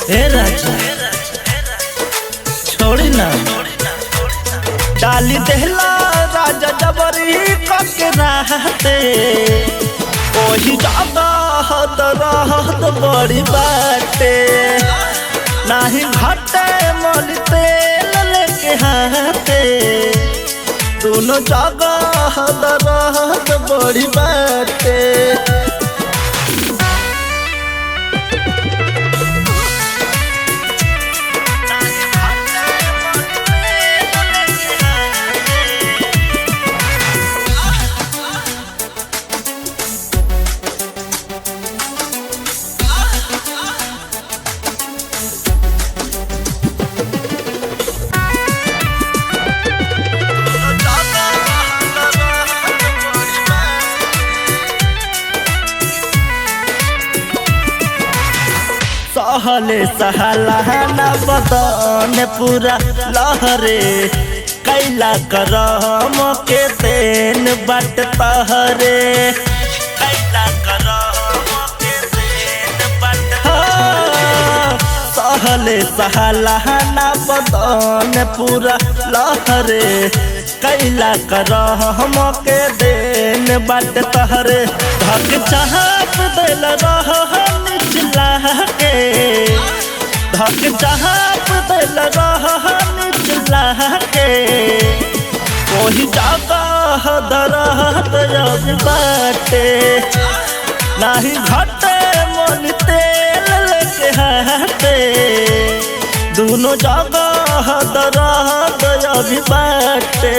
हे राजा छोड़ी ना डाली देहला राजा जबरी कके रहते ओही ज्यादा रहत बड़ी बाटे नाही घाटे मोली तेल लेके हाथे दोनों जगह रहत बड़ी बाटे सहले सहलाना बदन पूरा लहरे कैला करम के तेन बट तहरे कैला करम के तेन बट सहले सहलाना बदन पूरा लहरे कैला करम के देन बट तहरे धक चाहत दिल रहन के धक चाहत दिल रहन के वही जगह दरहत बाटे नाही घटे मन तेल लेके हाथे दोनों जगह दरहत अभी बाटे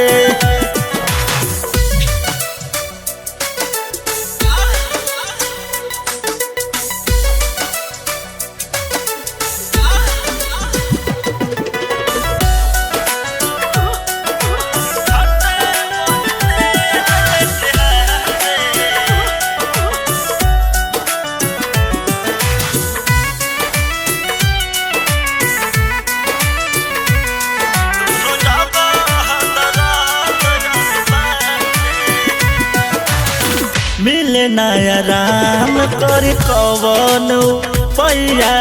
मिले नया राम कर कवन पैया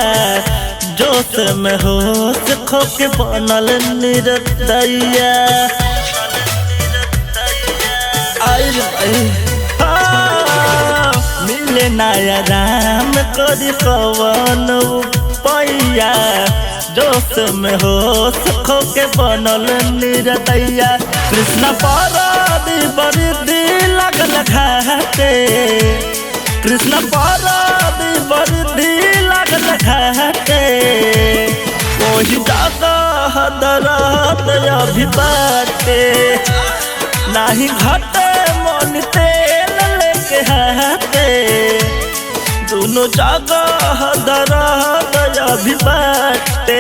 जोश में होश खोके बनल निर्दया मिले नया राम कर कवन पैया जोश में होश खोके बनल निर्दया कृष्ण पारादी बड़ी लगल घाटे कृष्ण पारादी बड़ी लगल घाटे वही जगह दरहत अभी बाटे नाही घटे मन तेल लेके हाथे दोनों जगह दरहत अभी बाटे।